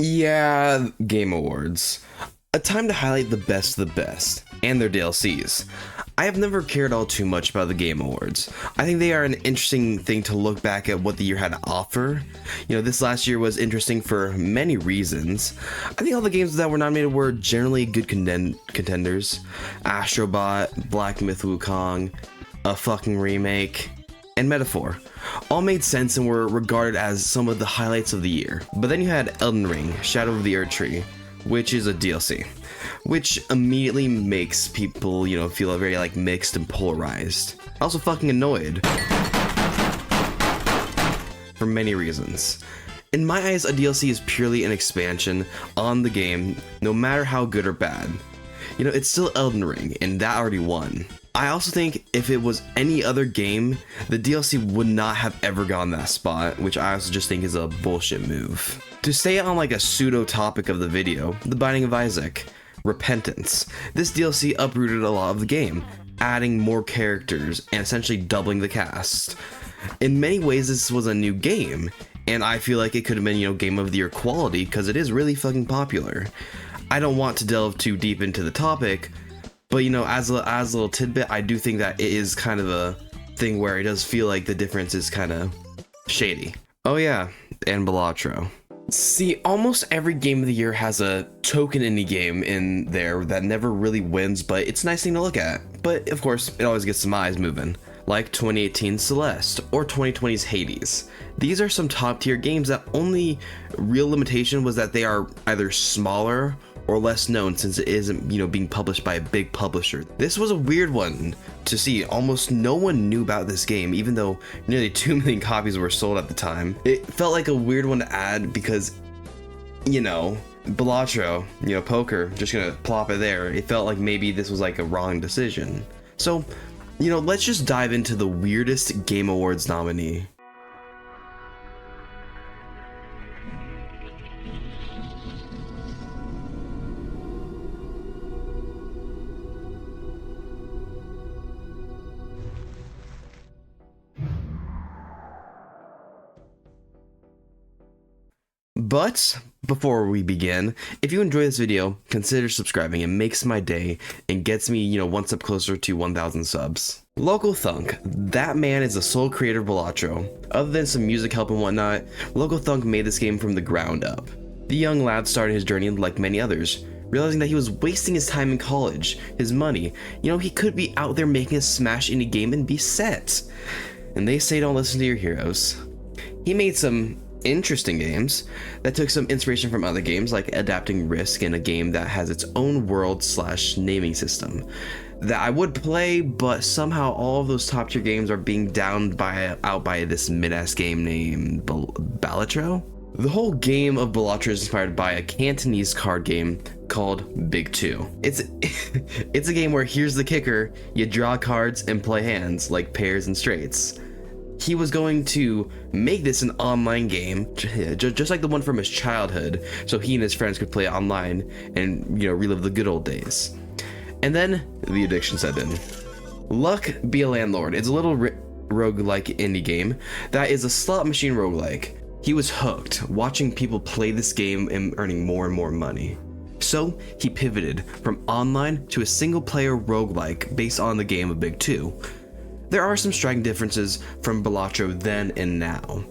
Yeah, Game Awards. A time to highlight the best of the best, and their DLCs. I have never cared all too much about the Game Awards. I think they are an interesting thing to look back at what the year had to offer. You know, this last year was interesting for many reasons. I think all the games that were nominated were generally good contenders. Astrobot, Black Myth Wukong, a fucking remake, and Metaphor. All made sense and were regarded as some of the highlights of the year. But then you had Elden Ring, Shadow of the Erdtree, which is a DLC, which immediately makes people, feel very mixed and polarized. Also fucking annoyed for many reasons. In my eyes, a DLC is purely an expansion on the game, no matter how good or bad. It's still Elden Ring, and that already won. I also think if it was any other game, the DLC would not have ever gotten that spot, which I also just think is a bullshit move. To stay on a pseudo topic of the video, The Binding of Isaac, Repentance. This DLC uprooted a lot of the game, adding more characters and essentially doubling the cast. In many ways, this was a new game, and I feel like it could have been, Game of the Year quality because it is really fucking popular. I don't want to delve too deep into the topic, but as a little tidbit, I do think that it is kind of a thing where it does feel like the difference is kind of shady. Oh yeah, and Balatro. See, almost every game of the year has a token indie game in there that never really wins, but it's a nice thing to look at. But of course, it always gets some eyes moving, like 2018's Celeste or 2020's Hades. These are some top tier games that only real limitation was that they are either smaller or less known since it isn't, being published by a big publisher. This was a weird one to see. Almost no one knew about this game, even though nearly 2 million copies were sold at the time. It felt like a weird one to add because, Balatro, poker, just gonna plop it there. It felt like maybe this was a wrong decision. So, let's just dive into the weirdest Game Awards nominee. But before we begin, if you enjoy this video, consider subscribing. It makes my day and gets me, one step closer to 1,000 subs. Local Thunk. That man is the sole creator of Balatro. Other than some music help and whatnot, Local Thunk made this game from the ground up. The young lad started his journey like many others, realizing that he was wasting his time in college, his money. He could be out there making a smash indie game and be set. And they say don't listen to your heroes. He made some interesting games that took some inspiration from other games, like adapting Risk in a game that has its own world / naming system that I would play, but somehow all of those top tier games are being downed out by this mid-ass game named Balatro. The whole game of Balatro is inspired by a Cantonese card game called Big Two. It's a game where, here's the kicker, you draw cards and play hands like pairs and straights. He was going to make this an online game, just like the one from his childhood, so he and his friends could play it online and, relive the good old days. And then the addiction set in. Luck Be a Landlord. It's a little roguelike indie game that is a slot machine roguelike. He was hooked, watching people play this game and earning more and more money. So he pivoted from online to a single player roguelike based on the game of Big Two. There are some striking differences from Balatro then and now.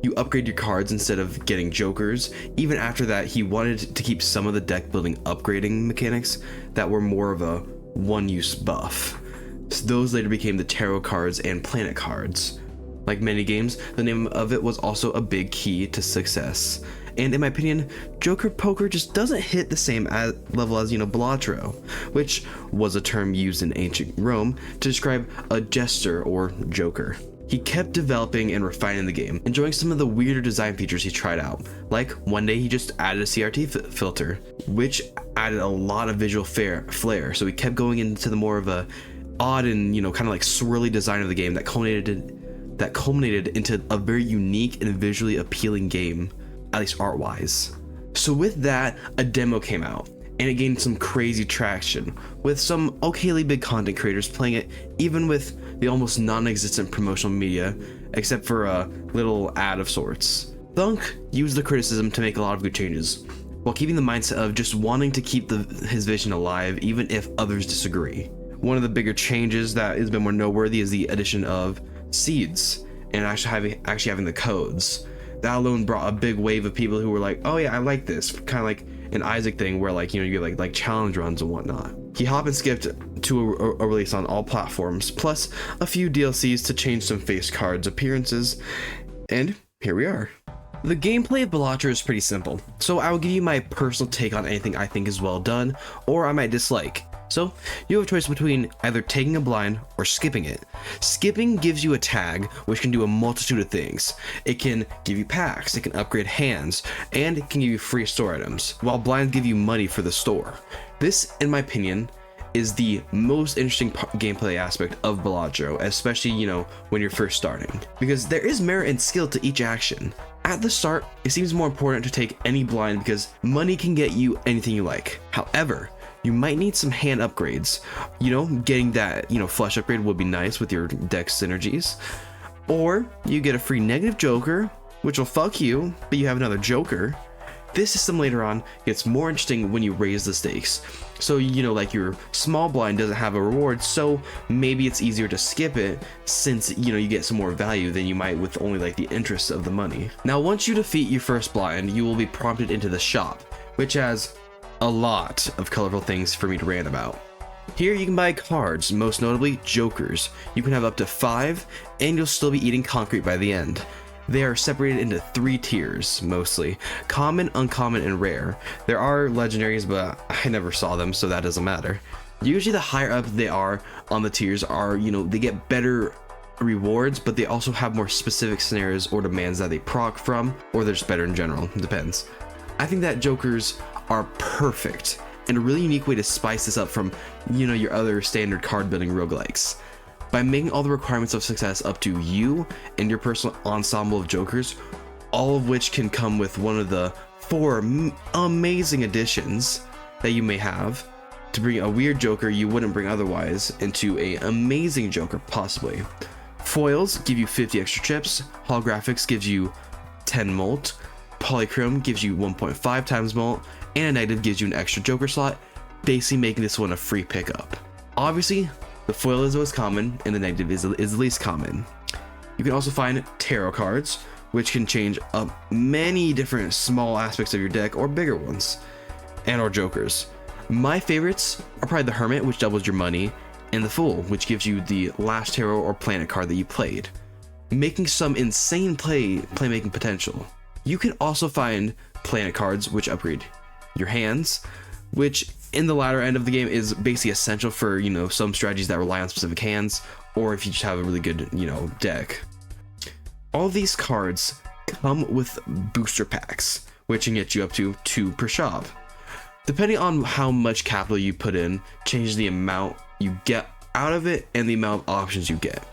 You upgrade your cards instead of getting jokers. Even after that, he wanted to keep some of the deck building upgrading mechanics that were more of a one-use buff. So those later became the tarot cards and planet cards. Like many games, the name of it was also a big key to success. And in my opinion, Joker Poker just doesn't hit the same level as, Balatro, which was a term used in ancient Rome to describe a jester or joker. He kept developing and refining the game, enjoying some of the weirder design features he tried out. Like, one day he just added a CRT filter, which added a lot of visual flair, so he kept going into the more of a odd and, kind of swirly design of the game that culminated into a very unique and visually appealing game, at least art-wise. So with that, a demo came out, and it gained some crazy traction, with some okayly big content creators playing it, even with the almost non-existent promotional media, except for a little ad of sorts. Thunk used the criticism to make a lot of good changes, while keeping the mindset of just wanting to keep his vision alive even if others disagree. One of the bigger changes that has been more noteworthy is the addition of seeds and actually having the codes. That alone brought a big wave of people who were like, oh yeah, I like this. Kind of like an Isaac thing where like, you know, you get like challenge runs and whatnot. He hopped and skipped to a release on all platforms, plus a few DLCs to change some face cards appearances, and here we are. The gameplay of Balatro is pretty simple, so I will give you my personal take on anything I think is well done, or I might dislike. So you have a choice between either taking a blind or skipping it. Skipping gives you a tag which can do a multitude of things. It can give you packs, it can upgrade hands, and it can give you free store items, while blinds give you money for the store. This, in my opinion, is the most interesting gameplay aspect of Balatro, especially, you know, when you're first starting, because there is merit and skill to each action. At the start, it seems more important to take any blind because money can get you anything you like. However, you might need some hand upgrades. You know, getting that, you know, flesh upgrade would be nice with your deck synergies. Or you get a free negative joker, which will fuck you, but you have another joker. This system later on gets more interesting when you raise the stakes. So, you know, like your small blind doesn't have a reward, so maybe it's easier to skip it since, you know, you get some more value than you might with only like the interest of the money. Now, once you defeat your first blind, you will be prompted into the shop, which has a lot of colorful things for me to rant about. Here you can buy cards, most notably jokers. You can have up to 5, and you'll still be eating concrete by the end. They are separated into 3 tiers, mostly. Common, uncommon, and rare. There are legendaries, but I never saw them, so that doesn't matter. Usually the higher up they are on the tiers are, you know, they get better rewards, but they also have more specific scenarios or demands that they proc from, or they're just better in general, it depends. I think that jokers are perfect, and a really unique way to spice this up from, you know, your other standard card building roguelikes. By making all the requirements of success up to you and your personal ensemble of jokers, all of which can come with one of the 4 amazing additions that you may have to bring a weird joker you wouldn't bring otherwise into an amazing joker possibly. Foils give you 50 extra chips, holographics gives you 10 molt, polychrome gives you 1.5 times molt, and a negative gives you an extra joker slot, basically making this one a free pickup. Obviously, the foil is the most common, and the negative is the least common. You can also find tarot cards, which can change up many different small aspects of your deck or bigger ones, and or jokers. My favorites are probably the Hermit, which doubles your money, and the Fool, which gives you the last tarot or planet card that you played, making some insane playmaking potential. You can also find planet cards, which upgrade your hands, which in the latter end of the game is basically essential for, you know, some strategies that rely on specific hands, or if you just have a really good, you know, deck. All these cards come with booster packs, which can get you up to 2 per shop. Depending on how much capital you put in, changes the amount you get out of it and the amount of options you get.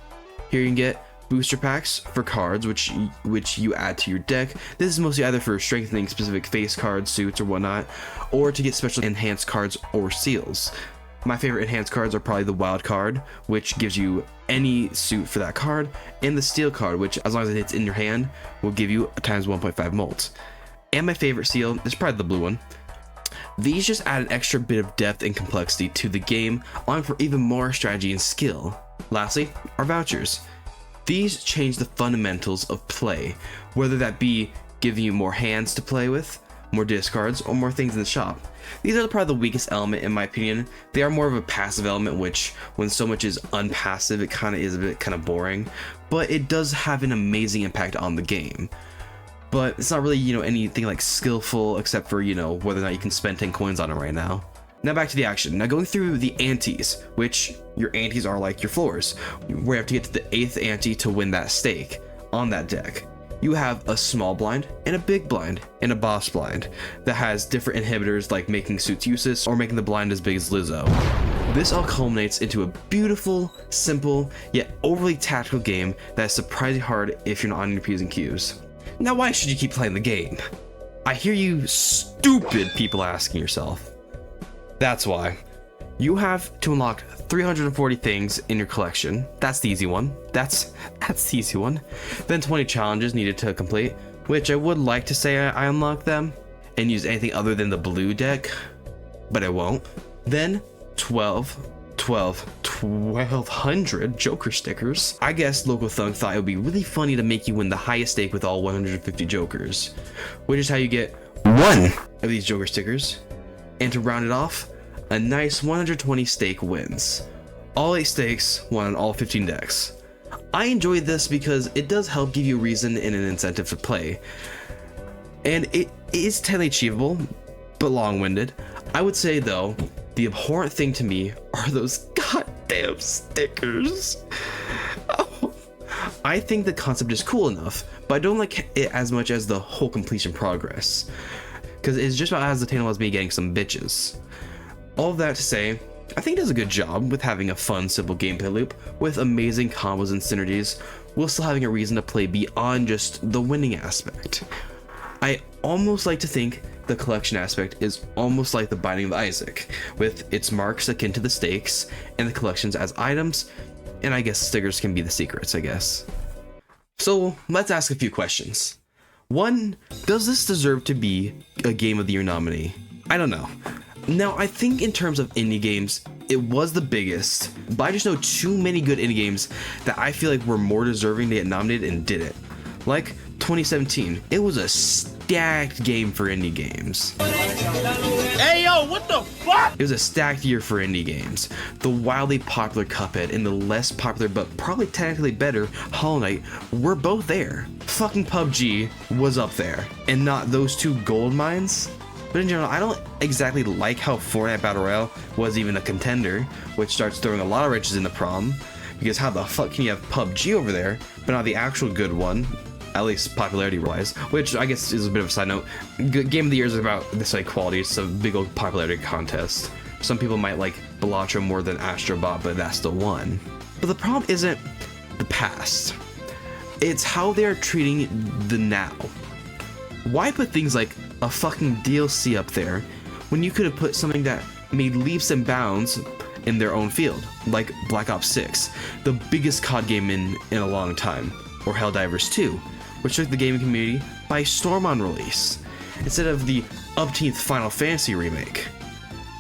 Here you can get booster packs for cards which you add to your deck. This is mostly either for strengthening specific face cards, suits, or whatnot, or to get special enhanced cards or seals. My favorite enhanced cards are probably the wild card, which gives you any suit for that card, and the steel card, which as long as it hits in your hand will give you a times 1.5 molt. And my favorite seal is probably the blue one. These just add an extra bit of depth and complexity to the game, allowing for even more strategy and skill. Lastly, our vouchers. These change the fundamentals of play, whether that be giving you more hands to play with, more discards, or more things in the shop. These are probably the weakest element in my opinion. They are more of a passive element, which when so much is unpassive, it kind of is a bit kind of boring, but it does have an amazing impact on the game. But it's not really, you know, anything like skillful except for, you know, whether or not you can spend 10 coins on it right now. Now back to the action. Now going through the antes, which your antes are like your floors, where you have to get to the 8th ante to win that stake on that deck. You have a small blind and a big blind and a boss blind that has different inhibitors like making suits useless or making the blind as big as Lizzo. This all culminates into a beautiful, simple, yet overly tactical game that is surprisingly hard if you're not on your P's and Q's. Now why should you keep playing the game? I hear you stupid people asking yourself. That's why. You have to unlock 340 things in your collection. That's the easy one. That's the easy one. Then 20 challenges needed to complete, which I would like to say I unlocked them and use anything other than the blue deck, but I won't. Then 1200 Joker stickers. I guess Local Thunk thought it would be really funny to make you win the highest stake with all 150 Jokers, which is how you get one of these Joker stickers. And to round it off, a nice 120 stake wins. All 8 stakes, won on all 15 decks. I enjoy this because it does help give you a reason and an incentive to play. And it is technically achievable, but long-winded. I would say though, the abhorrent thing to me are those goddamn stickers. Oh, I think the concept is cool enough, but I don't like it as much as the whole completion progress, because it's just about as attainable as me getting some bitches. All of that to say, I think it does a good job with having a fun, simple gameplay loop with amazing combos and synergies, while still having a reason to play beyond just the winning aspect. I almost like to think the collection aspect is almost like the Binding of Isaac, with its marks akin to the stakes and the collections as items, and I guess stickers can be the secrets, I guess. So let's ask a few questions. 1, does this deserve to be a Game of the Year nominee? I don't know. Now, I think in terms of indie games, it was the biggest, but I just know too many good indie games that I feel like were more deserving to get nominated and didn't. Like 2017, it was a stacked game for indie games. Hey yo, what the fuck? It was a stacked year for indie games. The wildly popular Cuphead and the less popular but probably technically better Hollow Knight were both there. Fucking PUBG was up there, and not those two gold mines. But in general, I don't exactly like how Fortnite Battle Royale was even a contender, which starts throwing a lot of wrenches in the problem, because how the fuck can you have PUBG over there, but not the actual good one, at least popularity-wise, which I guess is a bit of a side note. Game of the Year is about this like quality, it's a big old popularity contest. Some people might like Balatro more than Astrobot, but that's the one. But the problem isn't the past, it's how they're treating the now. Why put things like a fucking DLC up there when you could have put something that made leaps and bounds in their own field, like Black Ops 6, the biggest COD game in a long time, or Helldivers 2, which took the gaming community by storm on release, instead of the upteenth Final Fantasy remake.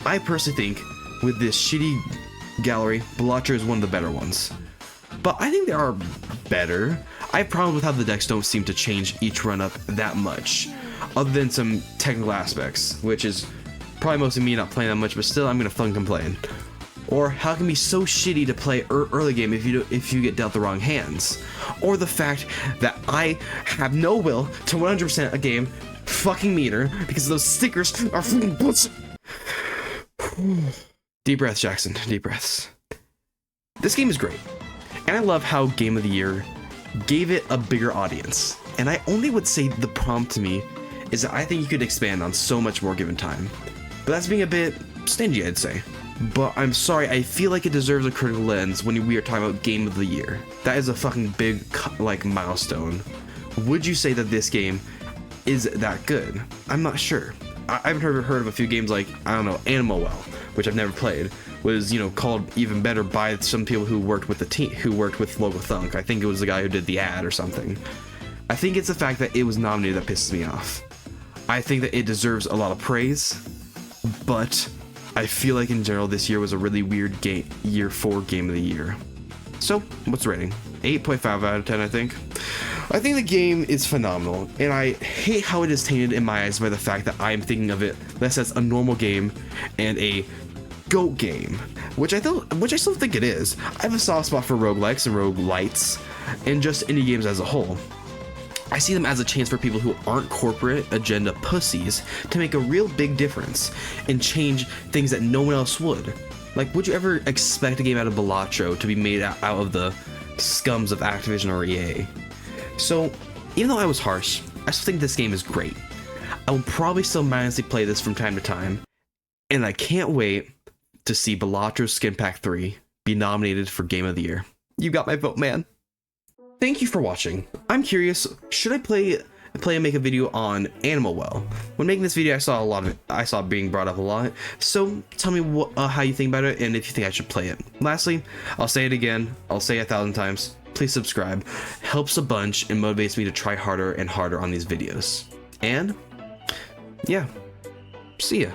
I personally think with this shitty gallery, Balatro is one of the better ones. But I think there are better. I have problems with how the decks don't seem to change each run up that much, other than some technical aspects, which is probably mostly me not playing that much, but still I'm gonna fucking complain. Or how it can be so shitty to play early game if you get dealt the wrong hands. Or the fact that I have no will to 100% a game fucking meter because those stickers are fucking bullshit. Deep breaths, Jackson, deep breaths. This game is great, and I love how Game of the Year gave it a bigger audience. And I only would say the problem to me is that I think you could expand on so much more given time. But that's being a bit stingy, I'd say. But I'm sorry, I feel like it deserves a critical lens when we are talking about Game of the Year. That is a fucking big, like, milestone. Would you say that this game is that good? I'm not sure. I've heard of a few games like, I don't know, Animal Well, which I've never played, was, you know, called even better by some people who worked with the team, who worked with Local Thunk. I think it was the guy who did the ad or something. I think it's the fact that it was nominated that pisses me off. I think that it deserves a lot of praise, but I feel like in general this year was a really weird year for Game of the Year. So, what's the rating? 8.5 out of 10, I think. I think the game is phenomenal, and I hate how it is tainted in my eyes by the fact that I am thinking of it less as a normal game and a GOAT game, which I still think it is. I have a soft spot for roguelikes and roguelites, and just indie games as a whole. I see them as a chance for people who aren't corporate agenda pussies to make a real big difference and change things that no one else would. Like, would you ever expect a game out of Balatro to be made out of the scums of Activision or EA? So, even though I was harsh, I still think this game is great. I will probably still mindlessly play this from time to time, and I can't wait to see Balatro Skin Pack 3 be nominated for Game of the Year. You got my vote, man. Thank you for watching. I'm curious, should I play and make a video on Animal Well? When making this video, I saw it being brought up a lot. So tell me how you think about it and if you think I should play it. Lastly, I'll say it again, I'll say it 1,000 times. please subscribe. Helps a bunch and motivates me to try harder and harder on these videos. And yeah, see ya.